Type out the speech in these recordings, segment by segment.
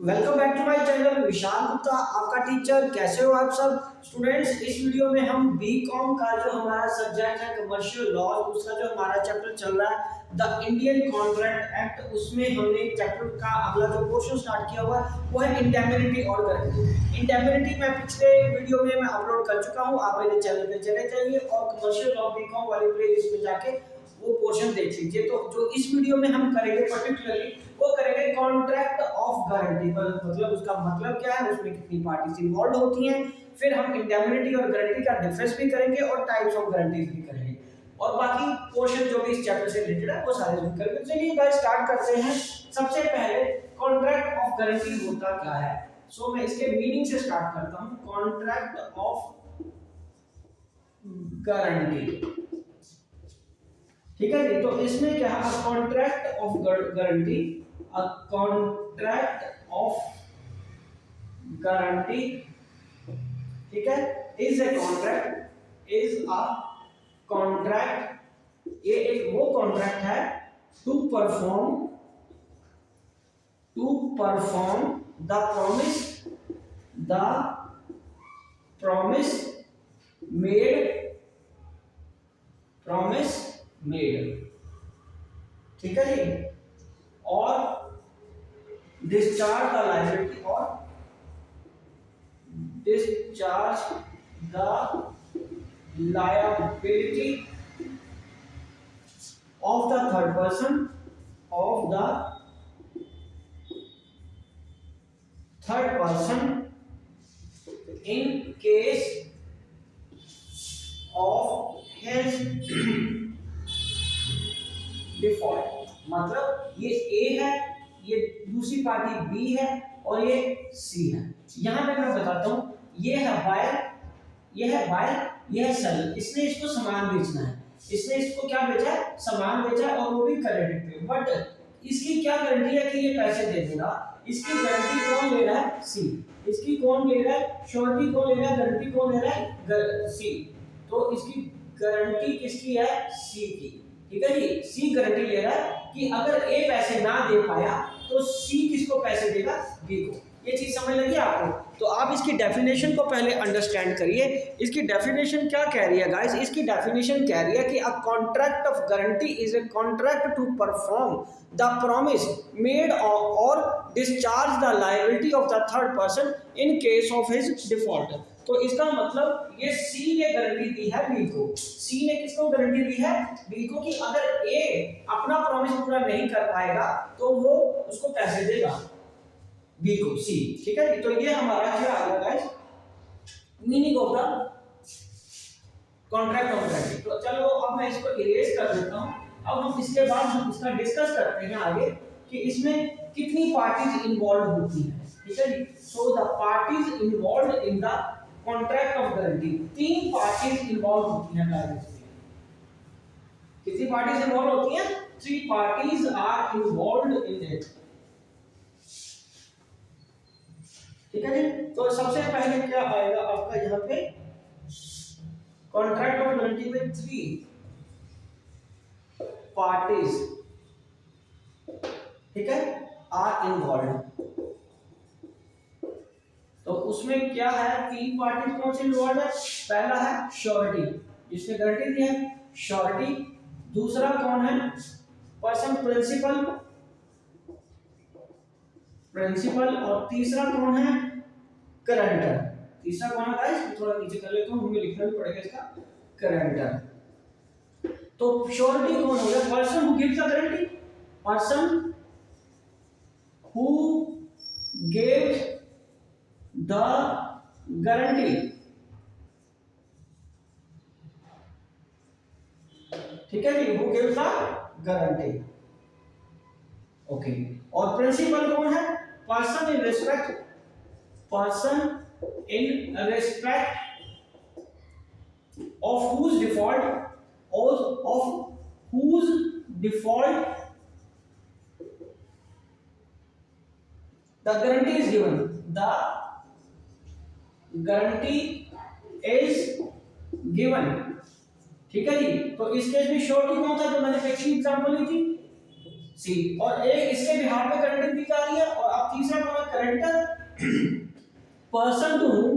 Welcome back to my channel. Vishal Gupta आपका teacher. कैसे हो आप सब स्टूडेंट्स। इस वीडियो में हम बीकॉम का जो हमारा सब्जेक्ट है कमर्शियल लॉ, उसका जो हमारा चैप्टर चल रहा है द इंडियन कॉन्ट्रैक्ट एक्ट, उसमें हमने चैप्टर का अगला जो पोर्शन स्टार्ट किया हुआ है वो है इंडेमनिटी और गारंटी। इंडेमनिटी मैं पिछले वीडियो में मैं अपलोड कर चुका हूँ, आप मेरे चैनल पे चले जाइए और कमर्शियल लॉ बीकॉम वाली प्लेलिस्ट में जाके वो पोर्शन देख लीजिए। तो जो इस वीडियो में हम करेंगे पर्टिकुलरली वो करेंगे कॉन्ट्रैक्ट ऑफ गारंटी, मतलब उसका मतलब क्या है, उसमें कितनी पार्टीज इन्वॉल्व होती हैं, फिर हम इंडेमनिटी और गारंटी का डिफरेंस भी करेंगे और टाइप्स ऑफ गारंटीज भी करेंगे और बाकी पोर्शन जो भी इस चैप्टर से रिलेटेड है वो सारे भी करेंगे। चलिए गाइस स्टार्ट करते हैं। सबसे पहले कॉन्ट्रैक्ट ऑफ गारंटी होता क्या है। सो मैं इसके मीनिंग से स्टार्ट करता हूं। कॉन्ट्रैक्ट ऑफ गारंटी, ठीक है जी। तो इसमें क्या है, contract of guarantee, a contract of guarantee, ठीक है, is a contract, is a contract, ये एक वो कॉन्ट्रैक्ट है to perform the promise made, ठीक है जी, और discharge the liability of the third person in case of his default. मतलब ये ए है, ये दूसरी पार्टी बी है और ये सी है। यहां पे मैं बताता हूं, ये है बायर, ये है सेलर। इसने इसको सामान बेचना है, इसने इसको क्या बेचा है, सामान बेचा है और वो भी क्रेडिट पे। बट इसकी क्या गारंटी है कि ये पैसे दे देगा। इसकी गारंटी कौन ले रहा है, सी। इसकी कौन ले रहा है, श्योरिटी कौन ले रहा है, गारंटी कौन ले रहा है, सी। तो इसकी गारंटी किसकी है, सी की, ठीक है जी। सी गारंटी ले रहा है कि अगर ए पैसे ना दे पाया तो सी किसको पैसे देगा, बी को। ये चीज समझ लगी आपको। तो आप इसकी डेफिनेशन को पहले अंडरस्टैंड करिए। इसकी डेफिनेशन क्या कह रही है गाइस, इसकी डेफिनेशन कह रही है कि a contract of guarantee is a contract to perform the promise made or discharge the liability of the third person in case of his default. तो इसका मतलब ये सी ने गारंटी दी है बी को। सी ने किसको गारंटी दी है, बी को, कि अगर ए अपना प्रॉमिस पूरा नहीं कर पाएगा तो वो उसको पैसे देगा, बी को, सी, ठीक है। तो ये हमारा क्या आ गया guys, meaning of the contract of guarantee. तो चलो अब मैं इसको इरेज कर देता हूं। अब हम इसके बाद हम इसका डिस्कस करते हैं आगे कि इसमें कितनी पार्टीज इन्वॉल्व होती हैं, ठीक है जी। So the parties involved in the contract of guarantee, 3 parties involved होती हैं गाइस। कितनी पार्टीज इन्वॉल्व होती हैं, 3 parties are involved in it, ठीक है जी। तो सबसे पहले क्या आएगा आपका यहाँ पे, कॉन्ट्रैक्ट ऑफ गारंटी में 3 पार्टीज, ठीक है, आर इन्वॉल्वड। तो उसमें क्या है, 3 पार्टीज कौन सी इन्वॉल्व है। पहला है श्योरिटी, जिसने गारंटी दी है, श्योरिटी। दूसरा कौन है, पर्सन प्रिंसिपल। और तीसरा कौन है, गारंटर। तीसरा कौन है गाइस, थोड़ा नीचे कर लेता हूं, हमें लिखना भी पड़ेगा इसका, गारंटर। तो श्योरिटी कौन हो गया, person who gives the guarantee, person who gives the guarantee, ठीक है जी, who gives the guarantee, okay. और प्रिंसिपल कौन है, person in respect of whose default the guarantee is given, the guarantee is given, ठीक है जी। तो इस केस में श्योरिटी कौन था, जो मैंने पिछली एग्जांपल ली थी, सी। और एक इसके बिहार पे गारंटी दी जा रही है और अब तीसरा कौन है, guarantor person to whom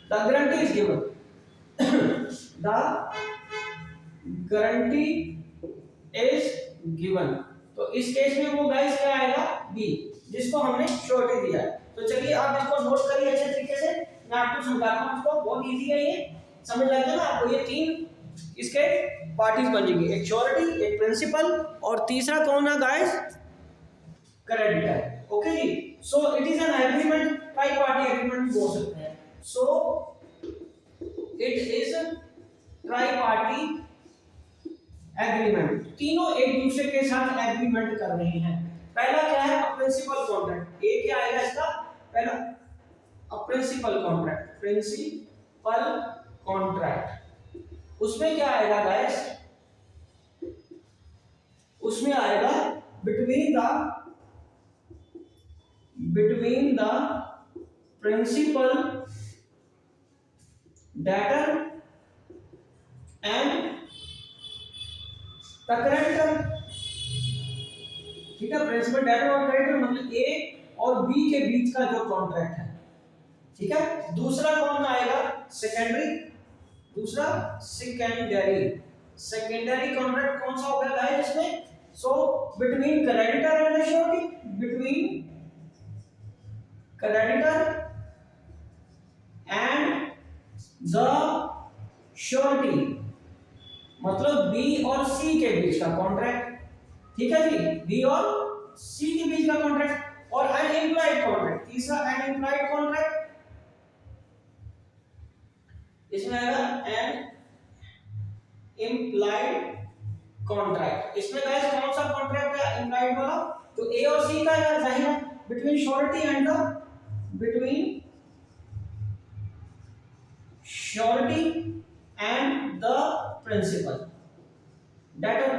the guarantee is given the guarantee is given। तो इस केस में वो गाइस क्या आएगा, बी, जिसको हमने श्योरिटी दिया है। तो चलिए आप इसको नोट करिए अच्छे तरीके से, मैं आपको समझाता हूं इसको, बहुत इजी है ये, समझ लग गया ना आपको। ये तीन इसके पार्टीज बनेंगी, एक श्योरिटी, एक प्रिंसिपल और तीसरा कौन है गाइस, क्रेडिटर। ओके जी, so it is an agreement, tri party agreement बोल सकते हैं। So it is tri party agreement, तीनों एक दूसरे के साथ एग्रीमेंट कर रहे हैं। पहला क्या है, प्रिंसिपल कॉन्ट्रैक्ट, ए क्या आएगा इसका, पहला प्रिंसिपल कॉन्ट्रैक्ट, उसमें क्या आएगा गाइस, उसमें आएगा between the principal debtor and the creditor. ठीक है, प्रिंसिपल डेटर और क्रेडिटर मतलब ए और बी के बीच का जो कॉन्ट्रैक्ट है। ठीक है, दूसरा कौन आएगा, सेकेंडरी कॉन्ट्रैक्ट कौन सा होगा गाइस इसमें, so between creditor and the surety, between creditor and the surety, मतलब बी और सी के बीच का कॉन्ट्रैक्ट। ठीक है जी, बी और सी के बीच का कॉन्ट्रैक्ट। और अनइम्प्लॉयड कॉन्ट्रैक्ट, तीसरा अनइम्प्लॉयड कॉन्ट्रैक्ट, इसमें आएगा अनइम्प्लॉयड कॉन्ट्रैक्ट। इसमें गाइस कौन सा कॉन्ट्रैक्ट है इम्प्लॉयड वाला, तो ए और सी का है, जाहिर है, between surety and the principal debtor.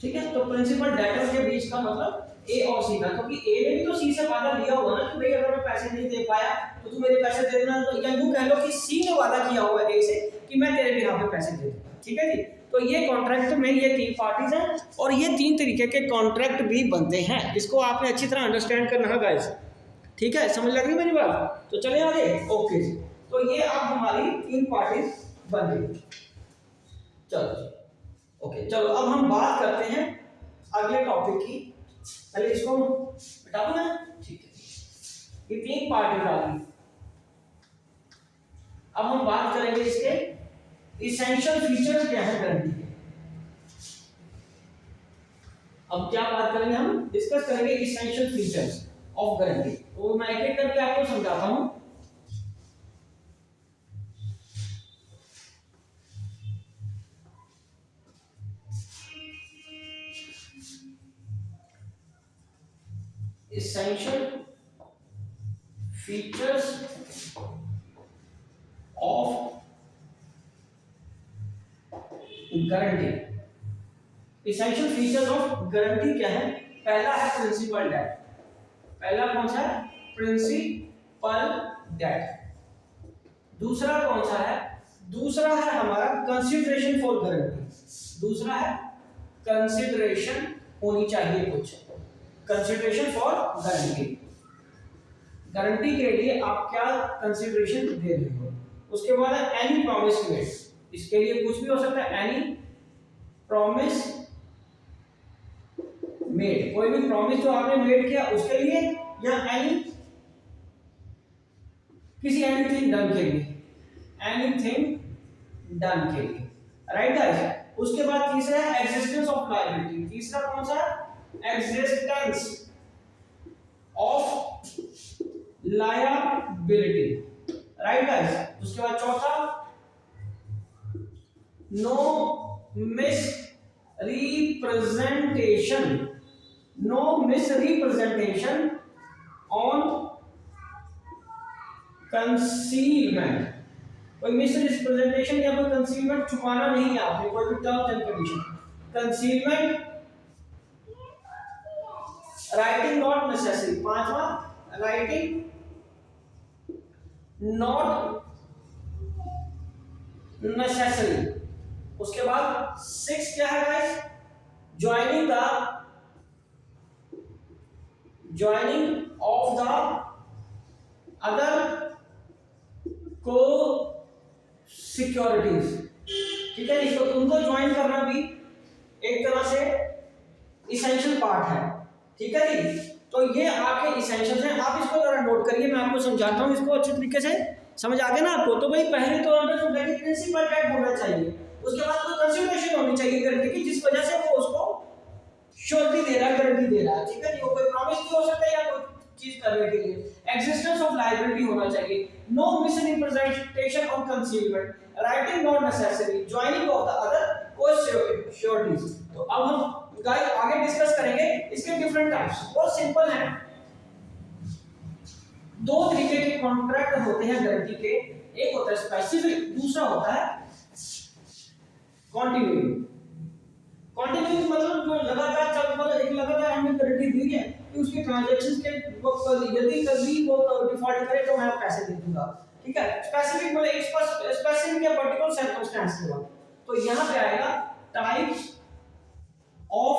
ठीक है, तो प्रिंसिपल डेटर के बीच का मतलब ए और सी का, क्योंकि ए ने भी तो सी से वादा लिया होगा ना कि भाई अगर मैं पैसे नहीं दे पाया तो तू मेरे पैसे दे देना, तो या यूं कह लो कि सी ने वादा किया हुआ है ए से कि मैं तेरे बिहाफ पे पैसे दे दूंगा। ठीक है जी, तो ये कॉन्ट्रैक्ट में ये तीन पार्टीज हैं और ये तीन तरीके के कॉन्ट्रैक्ट भी बनते हैं, इसको आपने अच्छी तरह अंडरस्टैंड करना है गाइस। ठीक है, समझ लग रही मेरी बात, तो चले आगे। ओके जी, तो ये अब हमारी तीन पार्टीज बन गई। चलो ओके, चलो अब हम बात करते हैं अगले टॉपिक की। पहले इसको हटा दो ना, ठीक है, ये तीन पार्टीज आ गई। अब हम बात करेंगे इसके इसेंशियल फीचर्स क्या है गारंटी के। अब क्या बात करेंगे, हम डिस्कस करेंगे इसेंशियल फीचर्स ऑफ गारंटी। तो मैं एक एक करके आपको समझाता हूं। essential features of guarantee. essential features of guarantee क्या है, पहला है प्रिंसिपल डेट, पहला कौन सा है, प्रिंसिपल डेट। दूसरा कौन सा है, दूसरा है हमारा कंसिडरेशन फॉर गारंटी, दूसरा है कंसिडरेशन होनी चाहिए कुछ, कंसिडरेशन फॉर गारंटी, गारंटी के लिए आप क्या कंसिडरेशन दे रहे हो। उसके बाद है एनी प्रॉमिस मेड, इसके लिए कुछ भी हो सकता है, एनी प्रॉमिस मेड, कोई भी प्रॉमिस जो आपने मेड किया उसके लिए, या एनी किसी एनीथिंग डन के लिए, एनीथिंग डन के लिए, राइट गाइस। उसके बाद तीसरा है एग्जिस्टेंस ऑफ लायबिलिटी, तीसरा कौन सा है, existence of liability, right guys. उसके बाद चौथा no misrepresentation, no misrepresentation on concealment, कोई मिस रिप्रेजेंटेशन या कोई कंसीलमेंट छुपाना नहीं है आपने, कोई भी terms and condition, concealment, writing not necessary, पांचवा राइटिंग नॉट नेसेसरी। उसके बाद 6 क्या है guys, joining of the other co securities, ठीक है जी। तो उनको ज्वाइन करना भी एक तरह से इसेंशियल पार्ट है, ठीक है जी। तो ये आपके इसेंशियल्स हैं, आप इसको जरा नोट करिए, मैं आपको समझाता हूँ इसको अच्छे तरीके से। समझ आ गया ना आपको? तो भाई पहले तो अंडर प्रिंसिपल टाइप होना चाहिए, उसके बाद कोई कंसिडरेशन होनी चाहिए गारंटी की, जिस वजह से वो उसको श्योरिटी दे रहा है, गारंटी दे रहा है, ठीक है जी। वो कोई प्रॉमिस भी हो सकता है या कोई चीज करने के लिए। एग्जिस्टेंस ऑफ लायबिलिटी होना चाहिए, no misrepresentation of concealment, writing not necessary, joining of the other co sureties. तो अब हम गाइस आगे डिस्कस करेंगे इसके डिफरेंट टाइप्स। बहुत सिंपल है, दो तरीके के कॉन्ट्रैक्ट होते हैं गारंटी के, एक होता है स्पेसिफिक, दूसरा होता है कॉन्टिन्यूइंग। कॉन्टिन्यूइंग मतलब जो लगातार चल, मतलब एक लगातार हमने गारंटी दी है कि उसके ट्रांजैक्शंस के यदि कभी वो डिफॉल्ट करे तो मैं पैसे दे दूंगा, ठीक है। स्पेसिफिक मतलब एक स्पेसिफिक या पर्टिकुलर सर्कमस्टेंस के बाद। तो यहां पे आएगा types of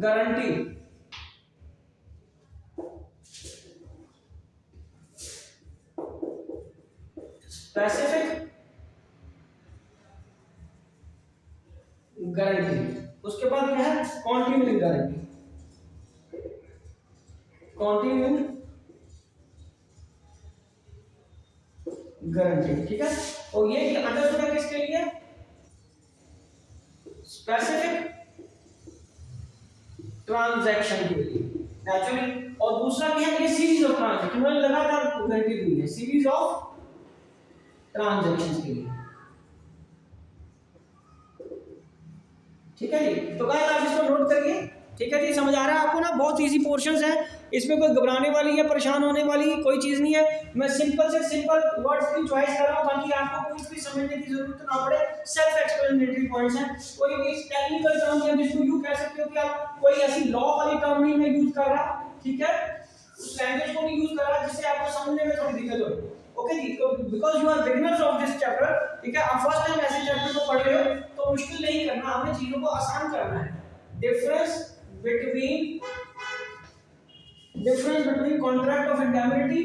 guarantee. Specific guarantee, उसके बाद क्या है कॉन्टिन्यूइंग गारंटी। कॉन्टिन्यूइंग गारंटी, ठीक है। और ये अंडरस्टूड है किसके लिए, स्पेसिफिक ट्रांजैक्शन के लिए नेचुरली। और दूसरा क्या है, ये सीरीज ऑफ ट्रांजैक्शन, मतलब लगातार गारंटी दी है, सीरीज ऑफ ट्रांजैक्शंस के लिए, ठीक है जी। तो गाइस आप इसको नोट करिए, ठीक है जी। समझ आ रहा है आपको ना? बहुत इजी पोर्शंस है, इसमें कोई घबराने वाली या परेशान होने वाली कोई चीज नहीं है। मैं सिंपल से सिंपल वर्ड्स की चॉइस कर रहा हूं ताकि आपको कुछ भी समझने की जरूरत ना पड़े। सेल्फ एक्सप्लेनेटरी पॉइंट्स हैं, कोई भी टेक्निकल टर्म या जिसको यू कह सकते हो कि आप कोई ऐसी लॉ वाली टर्म नहीं मैं यूज कर रहा, ठीक है, उस लैंग्वेज को नहीं यूज कर रहा जिससे आपको समझने में थोड़ी दिक्कत हो। ओके जी, तो because you are beginners of this chapter, ठीक है, आप फर्स्ट टाइम ऐसे चैप्टर को पढ़ रहे हो तो मुश्किल नहीं करना, हमें चीजों को आसान करना है। Difference between contract of indemnity,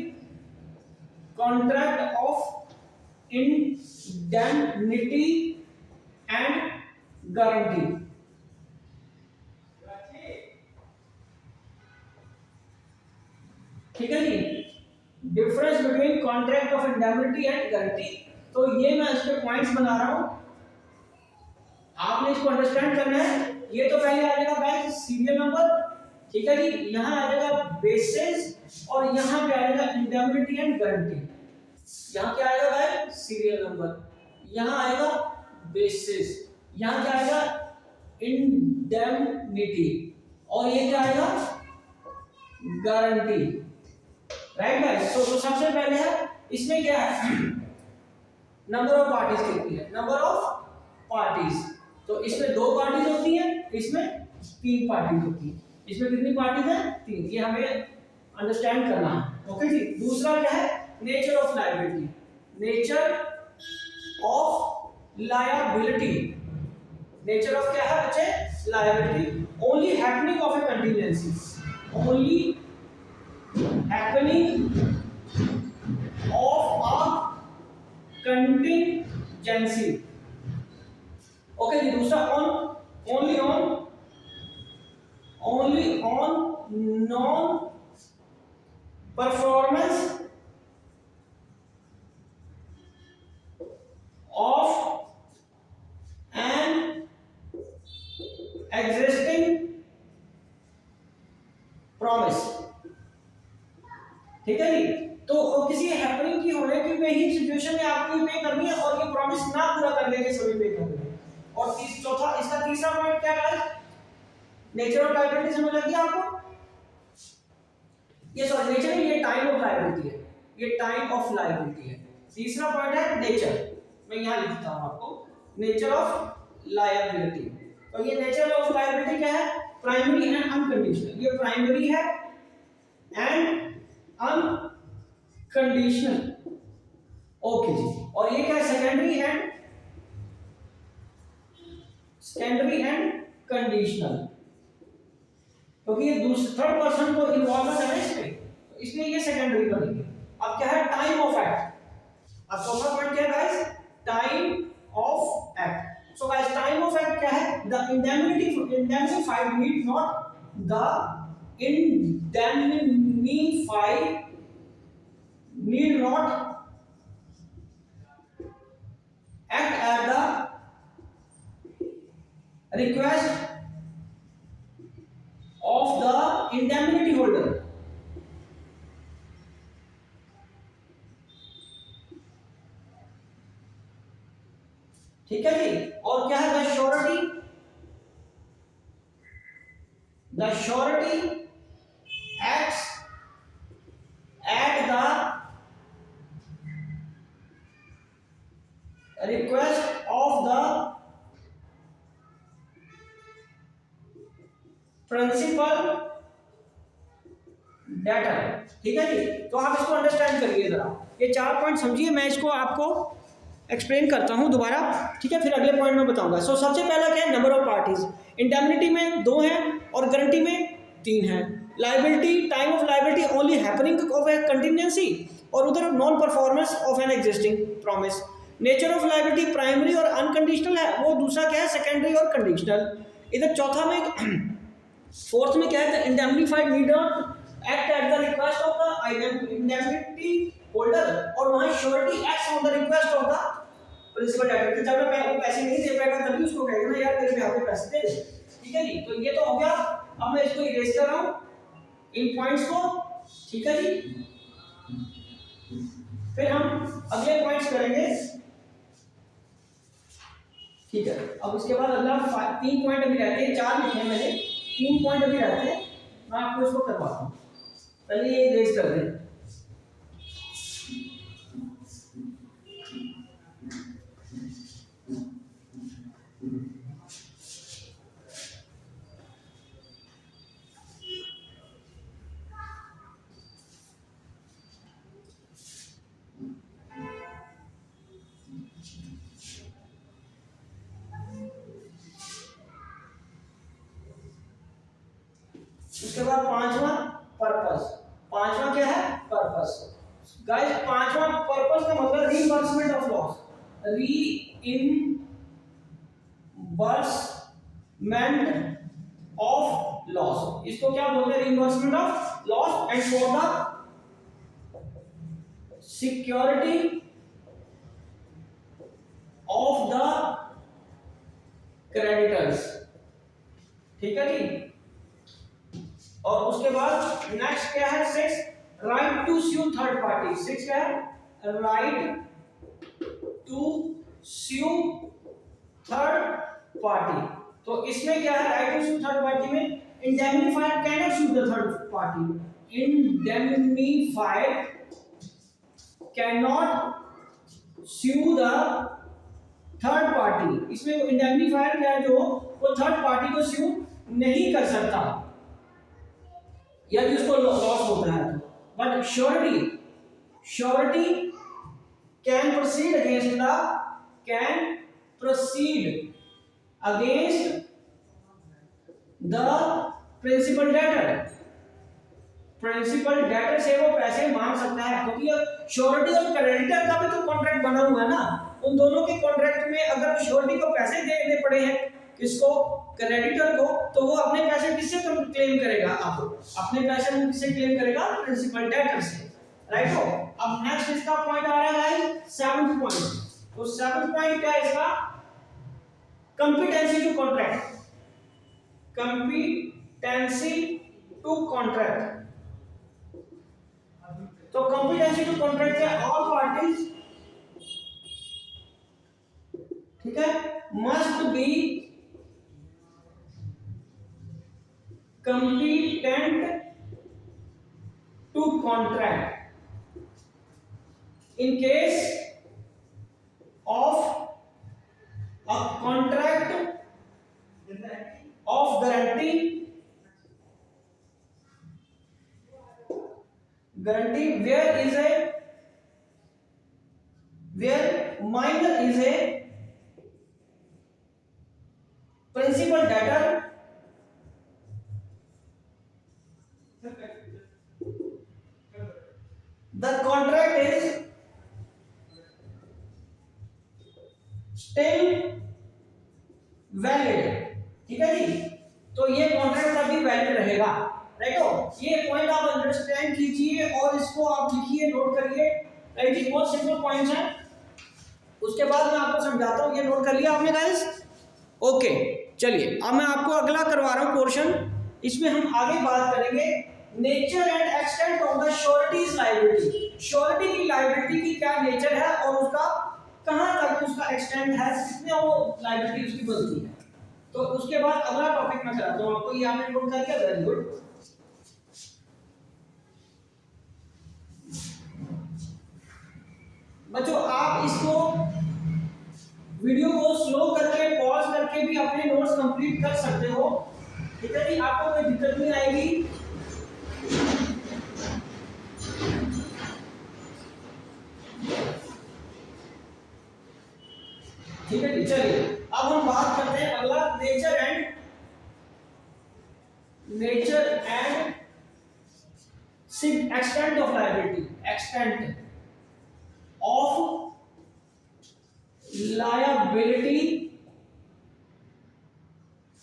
contract of indemnity and guarantee, ठीक है जी। Difference between contract of indemnity and guarantee, तो ये मैं इसके पॉइंट्स बना रहा हूं, आपने इसको अंडरस्टैंड करना है। ये तो पहले आ जाएगा गाइस सीरियल नंबर, ठीक है जी। यहां आ जाएगा बेसिस और यहां पे आएगा इंडेमनिटी एंड गारंटी। यहां क्या आएगा गाइस सीरियल नंबर, यहां आएगा बेसिस, यहां क्या आएगा इंडेमनिटी, और ये क्या आएगा गारंटी, राइट गाइस। तो सबसे पहले है इसमें क्या है, नंबर ऑफ पार्टीज कितनी है, नंबर ऑफ पार्टीज। तो इसमें 2 पार्टीज होती हैं, इसमें 3 पार्टीज होती हैं। इसमें कितनी पार्टीज हैं, 3, ये हमें अंडरस्टैंड करना है, ओके जी। दूसरा क्या है, nature of liability, nature of liability, nature of क्या है बच्चे, liability. Only happening of a contingency, only happening of a contingency, okay जी। दूसरा only on non performance of an existing promise, ठीक है जी। तो किसी हैपनिंग की होने की में ही सिचुएशन में आपको पे करनी है और ये प्रॉमिस ना पूरा करने के समय पे करनी है। और चौथा, इसका तीसरा पॉइंट क्या है, नेचर ऑफ लायबिलिटी समझ लगी आपको, ये सॉरी नेचर नहीं, ये टाइम ऑफ लायबिलिटी है, ये टाइम ऑफ लायबिलिटी है। तीसरा पॉइंट है नेचर, मैं यहां लिखता हूं आपको, नेचर ऑफ लायबिलिटी। तो ये नेचर ऑफ लायबिलिटी क्या है, प्राइमरी एंड अनकंडीशनल, ये प्राइमरी है एंड अनकंडीशनल, ओके जी। और ये क्या है, सेकेंडरी एंड कंडीशनल, क्योंकि ये दूसरे थर्ड पर्सन को इन्वॉल्वमेंट है ना इसमें, तो इसलिए ये सेकेंडरी बनेंगे। अब क्या है, टाइम ऑफ एक्ट। अब चौथा पॉइंट क्या है guys, time of act. So guys time of act क्या है, the indemnified need not act at the request of the indemnity holder। ठीक है जी। और क्या है, the surety acts at the request of the principal debtor. ठीक है जी। तो आप इसको अंडरस्टैंड करिए जरा, ये 4 पॉइंट समझिए, मैं इसको आपको एक्सप्लेन करता हूं दोबारा, ठीक है, फिर अगले पॉइंट में बताऊंगा। सो सबसे पहला क्या है, नंबर ऑफ पार्टीज। इंडेमनिटी में 2 हैं और गारंटी में 3 हैं। Liability, time of liability only happening of A contingency, और उधर non performance of an existing promise. Nature of liability primary और अनकंडीशनल है, वो दूसरा क्या है, सेकेंडरी और कंडीशनल। इधर चौथा में फोर्थ में क्या है, indemnified need not act at the request of the indemnity holder, और वहां surety acts on the request of the principal debtor, कि जब मैं वो पैसे नहीं दे पाएगा तभी उसको कहेगा ना यार मेरे यहाँ पे पैसे दे दे। ठीक है जी। तो ये तो हो गया। अब मैं इसको इरेज कर रहा हूं इन पॉइंट्स को। ठीक है जी। फिर हम अगले पॉइंट्स करेंगे। ठीक है। अब उसके बाद अगला 3 पॉइंट अभी रहते हैं, 4 लिखे हैं मैंने, 3 पॉइंट अभी रहते हैं, मैं आपको इसको करवाता हूं। पहले ये इरेज कर दें। उसके बाद पांचवा पर्पस। पांचवा क्या है, पर्पस। गाइस पांचवा पर्पस का मतलब reimbursement of loss, reimbursement of loss, इसको क्या बोलते हैं, reimbursement of loss. And for the security of the creditors. ठीक है जी। और उसके बाद नेक्स्ट क्या है, 6 right to sue third party. 6 क्या है, right to sue third party. तो इसमें क्या है, right to sue third party में indemnified can not sue the third party, indemnified can not sue the third party. इसमें इंडेमनिफाइड क्या है, जो वो थर्ड पार्टी को स्यू नहीं कर सकता यदि उसको लॉस होता है। But surety can proceed against the principal debtor. Principal debtor से वो पैसे मांग सकता है, क्योंकि श्योरिटी और क्रेडिटर का भी तो कॉन्ट्रैक्ट बना हुआ है ना। उन दोनों के कॉन्ट्रैक्ट में अगर श्योरिटी को पैसे देने पड़े हैं, किसको, क्रेडिटर को, तो वो अपने पैसे किससे क्लेम करेगा, अब अपने पैसे वो किससे क्लेम करेगा, प्रिंसिपल डेटर से। राइट हो। अब नेक्स्ट इसका पॉइंट आ रहा है 7th पॉइंट। तो 7th पॉइंट क्या है इसका, competency to contract. Competency to contract. तो कंपिटेंसी टू कॉन्ट्रैक्ट है, ऑल पार्टीज, ठीक है, must be competent to contract in case of a contract of guarantee where is a minor is a principal debtor the contract is still valid, ठीक है जी। तो ये contract अभी valid रहेगा, right हो। ये पॉइंट आप अंडरस्टैंड कीजिए और इसको आप लिखिए, नोट करिए, राइट जी। बहुत सिंपल पॉइंट्स हैं, उसके बाद मैं आपको समझाता हूँ। ये नोट कर लिया आपने गाइस? ओके, चलिए अब मैं आपको अगला करवा रहा हूँ पोर्शन। इसमें हम आगे बात करेंगे nature and extent of the sureties liability. Surety की लायबिलिटी की क्या नेचर है और उसका कहां तक उसका एक्सटेंट है, कितने वो लायबिलिटी उसकी बनती है। तो उसके बाद अगला टॉपिक मैं कराता हूं आपको। ये आपने नोट कर लिया? Very good. बच्चों आप इसको वीडियो को स्लो करके पॉज करके भी अपने नोट्स कंप्लीट कर सकते हो, ठीक है जी। आपको कोई दिक्कत नहीं आएगी। ठीक है जी। चलिए अब हम बात करते हैं अगला, nature and extent of liability. Extent of liability,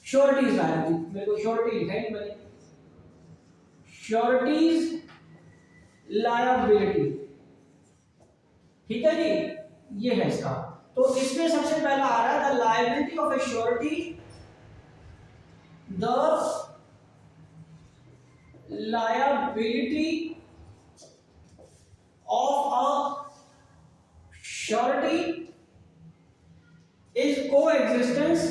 sureties liability. मेरे को श्योरिटी लिखा है मैंने, श्योरिटीज लायबिलिटी, ठीक है जी। ये है इसका। तो इसमें सबसे पहला आ रहा है the liability of a surety, the liability of a surety is coexistence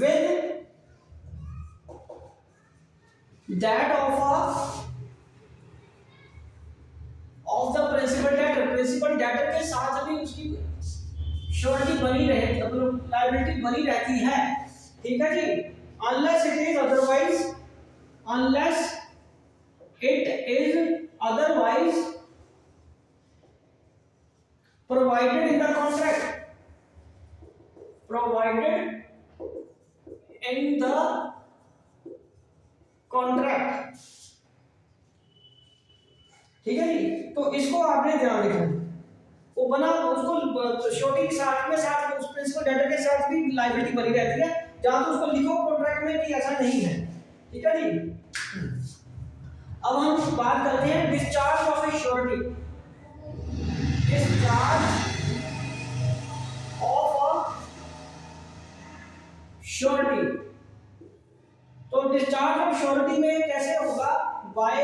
with that of the principal debtor। Principal debtor के साथ भी उसकी श्योरिटी बनी रहे, मतलब लायबिलिटी बनी रहती है, ठीक है जी। Unless it is otherwise, unless it is otherwise provided in the contract, provided in the contract, ठीक है जी। तो इसको आपने ध्यान रखना। वो बना उसको श्योरिटी के साथ में उस प्रिंसिपल डेटर के साथ भी लायबिलिटी बनी रहती है, जहां तो उसको लिखो कॉन्ट्रैक्ट में कि ऐसा नहीं है, ठीक है जी। अब हम बात करते हैं discharge of a surety. Discharge of a surety. तो डिस्चार्ज ऑफ श्योरिटी में कैसे होगा? By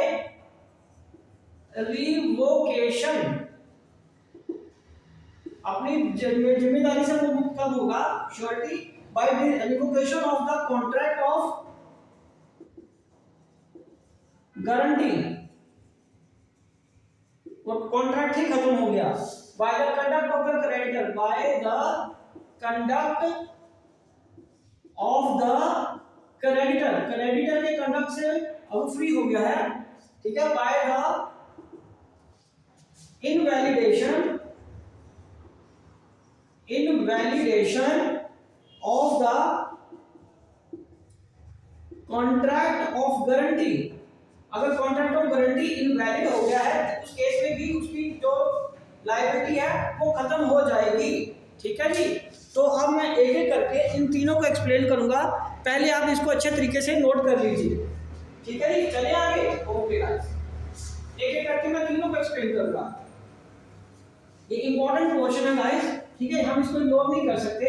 revocation. अपनी जिम्मेदारी से वो मुक्त कब होगा surety? By revocation of the contract of guarantee. वो कॉन्ट्रैक्ट ही खत्म हो गया। By the conduct of the creditor, by the conduct of the creditor. Creditor के कंडक्ट से अब फ्री हो गया है, ठीक है। By the invalidation of the contract of guarantee. अगर कॉन्ट्रैक्ट ऑफ गारंटी इनवैलिड हो गया है तो उस केस में भी उसकी जो लायबिलिटी है वो खत्म हो जाएगी, ठीक है जी। तो अब मैं एक एक करके इन तीनों को एक्सप्लेन करूंगा। पहले आप इसको अच्छे तरीके से नोट कर लीजिए, ठीक है जी। चलिए आगे। ओके गाइस, एक एक करके मैं तीनों को एक्सप्लेन करूंगा। ये इंपॉर्टेंट पोर्शन है गाइस, ठीक है। हम इसको इग्नोर नहीं कर सकते।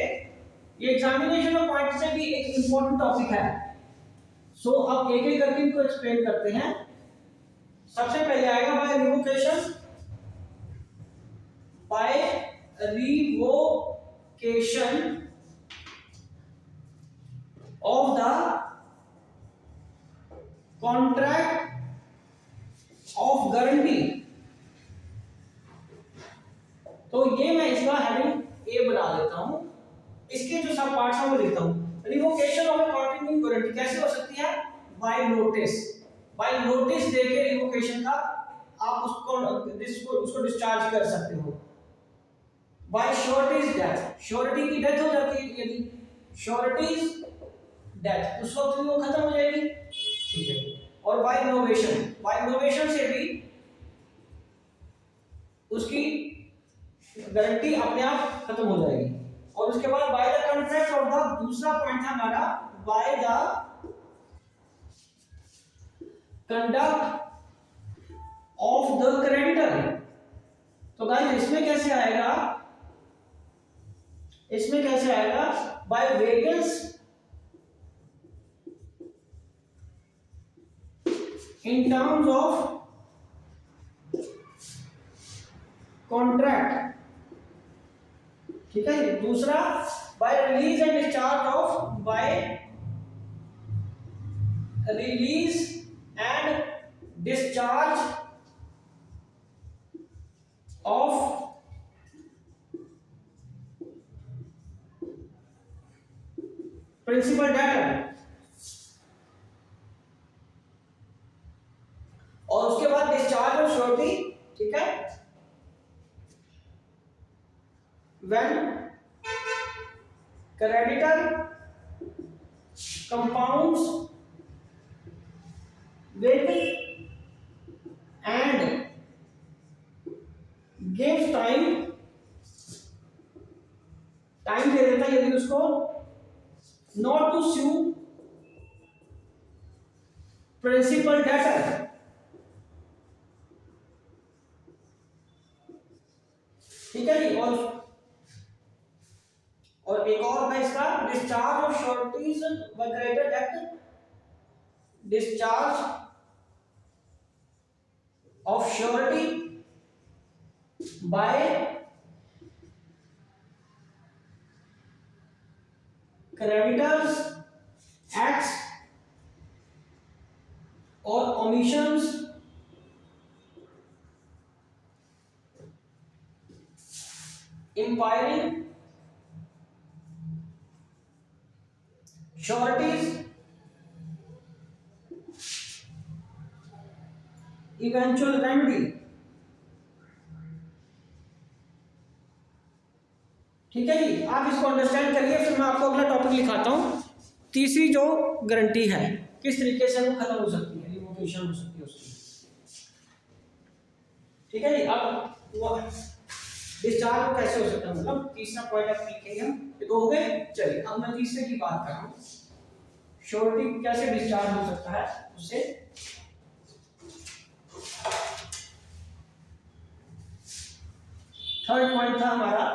ये एग्जामिनेशन ऑफ पॉइंट से भी एक इंपॉर्टेंट टॉपिक है। सो अब एक एक करके इनको एक्सप्लेन करते हैं। सबसे पहले आएगा by revocation. By revocation of the contract of guarantee। तो ये मैं इसका हेडिंग ए बना देता हूं। इसके जो सब पार्ट्स हैं वो लिखता हूं। Revocation of a continuing guarantee कैसे हो सकती है? By notice. बाय नोटिस देके रिवोकेशन का आप उसको डिस्चार्ज कर सकते हो। बाय श्योरिटीज डेथ, श्योरिटी की डेथ हो जाती है, यदि श्योरिटीज डेथ उस वक्त भी वो खत्म हो जाएगी, ठीक है। और बाय नोवेशन, बाय नोवेशन से भी उसकी गारंटी अपने आप खत्म हो जाएगी। और उसके बाद by the contract of the, दूसरा पॉइंट है हमारा by the conduct of the creditor. तो गाइस इसमें कैसे आएगा, इसमें कैसे आएगा, by variance in terms of contract, ठीक है। दूसरा by release and discharge of, by release and discharge of principal debtor. और उसके बाद डिस्चार्ज ऑफ श्योरिटी, ठीक है। When creditor compounds with and gives time, time दे देता है यदि उसको, not to sue principal debtor, ठीक है जी। और एक और है इसका, discharge of sureties by creditor act, discharge of surety by creditors acts or omissions impairing sureties, eventual remedy, ठीक है जी। आप इसको अंडरस्टैंड करिए, फिर मैं आपको अगला टॉपिक लिखाता हूँ। तीसरी जो गारंटी है, किस तरीके से वो खत्म हो सकती है, रिवोकेशन हो सकती है उसकी, ठीक है जी। अब डिस्चार्ज कैसे हो सकता है, मतलब तीसरा पॉइंट आप लिखेंगे हम, ये तो हो गए। चलिए अब मैं तीसरे की बात कर रहा हूँ, श्योरिटी कैसे डिस्चार्ज हो सकता है उससे। थर्ड पॉइंट था हमारा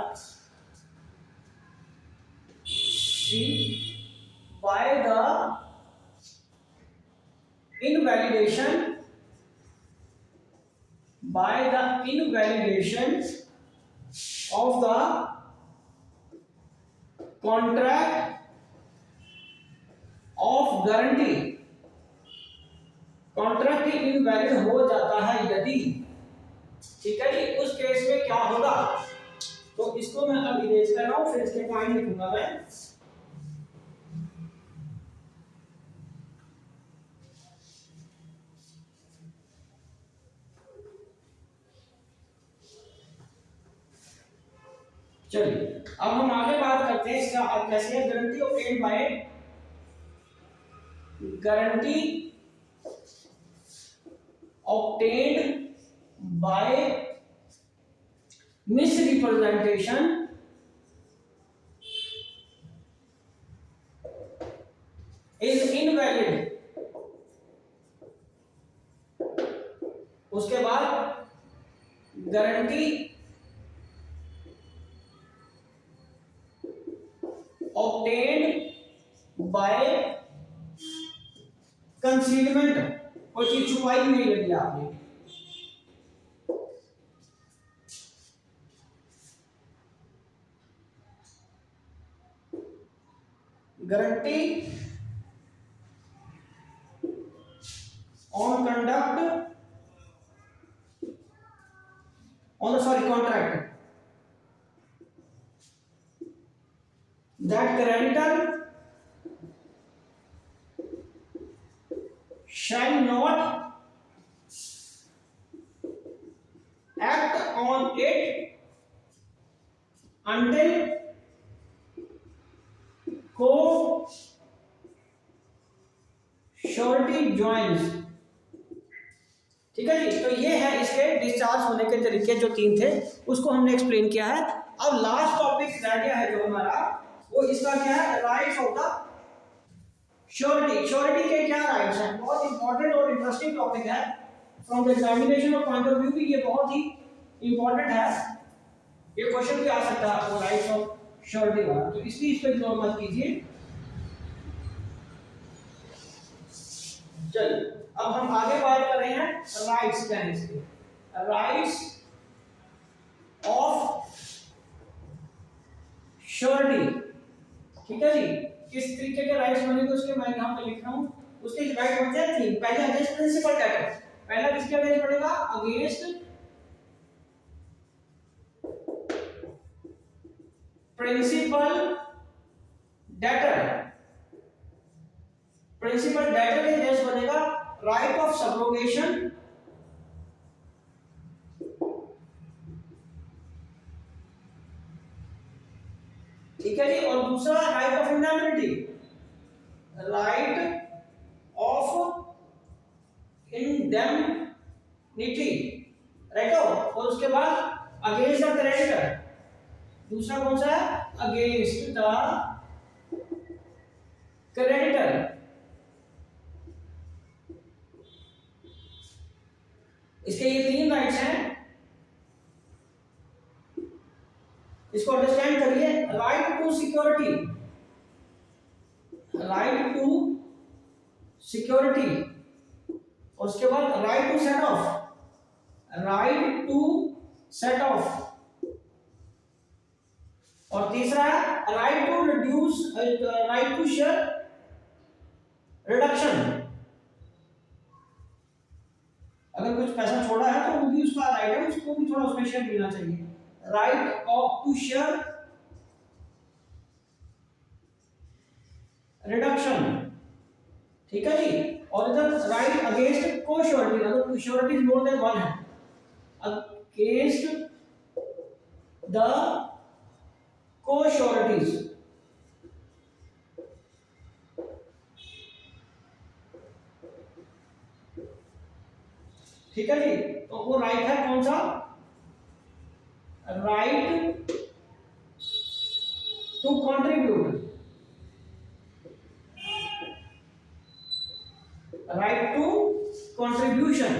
by the invalidation, by the invalidation of the contract of guarantee, contract invalid हो जाता है यदि, ठीक है जी। उस केस में क्या होगा, तो इसको मैं अब इरेज कर रहा हूं, फिर इसके पॉइंट लिखूंगा मैं। चलिए अब हम आगे बात करते हैं इसका अब कैसे है, guarantee obtained by, guarantee obtained by misrepresentation is invalid. उसके बाद गारंटी obtained by concealment, कोई चीज छुपाई नहीं लगी आपने, guarantee on conduct on the contract that creditor shall not on it until co-surety joins। ठीक है जी, तो ये है इसके डिस्चार्ज होने के तरीके जो 3 थे उसको हमने एक्सप्लेन किया है। अब लास्ट टॉपिक रह गया है जो हमारा, वो इसका क्या है, rights of the surety. Surety के क्या राइट्स हैं, बहुत इंपॉर्टेंट और इंटरेस्टिंग टॉपिक है from the examination of point of view भी, ये बहुत ही इंपॉर्टेंट है, ये क्वेश्चन भी आ सकता है आपको राइट्स ऑफ श्योरिटी वाला, तो इसलिए इस पे इग्नोर मत कीजिए। चलिए अब हम आगे बात कर रहे हैं राइट्स क्या है इसके, राइट्स ऑफ श्योरिटी। ठीक है जी, किस तरीके के राइट्स बनेंगे उसके मैं यहां पे लिख रहा हूं। उसके राइट होते हैं 3। पहले अगेंस्ट प्रिंसिपल डेटर, पहला किसके अगेंस्ट बनेगा, against principal debtor. Principal debtor के अगेंस्ट बनेगा राइट ऑफ सब्रोगेशन, ठीक है जी, और दूसरा right of indemnity, right of indemnity, right हो। और उसके बाद अगेंस्ट द क्रेडिटर, दूसरा कौन सा है, अगेंस्ट द क्रेडिटर। इसके ये 3 राइट्स हैं, इसको अंडरस्टैंड करिए। Right to security, right to security, और उसके बाद right to set off, right to set off, और तीसरा है right to reduce, right to share reduction. अगर कुछ पैसा छोड़ा है तो वो भी उसका राइट है, उसको भी थोड़ा उसमें शेयर मिलना चाहिए। Right of to share reduction, ठीक है जी। और इधर राइट अगेंस्ट को-श्योरिटी, अगर को-श्योरिटी मोर देन 1 है, अगेंस्ट द को-श्योरिटीज, ठीक है जी। तो वो राइट है कौन सा, right to contribute, right to contribution,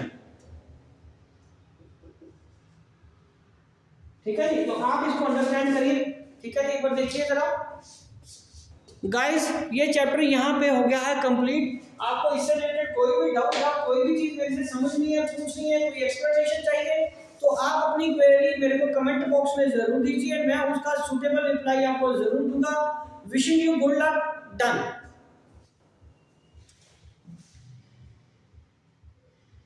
ठीक है जी। तो आप इसको अंडरस्टैंड करिए, ठीक है जी। एक बार देखिए जरा गाइस, ये चैप्टर यहाँ पे हो गया है कंप्लीट। आपको इससे रिलेटेड कोई भी डाउट या कोई भी चीज मेरे से समझनी है, पूछनी है, कोई एक्सप्लेनेशन चाहिए तो आप अपनी क्वेरी मेरे को कमेंट बॉक्स में जरूर दीजिए, मैं उसका सूटेबल रिप्लाई आपको जरूर दूंगा। Wishing you good luck, done.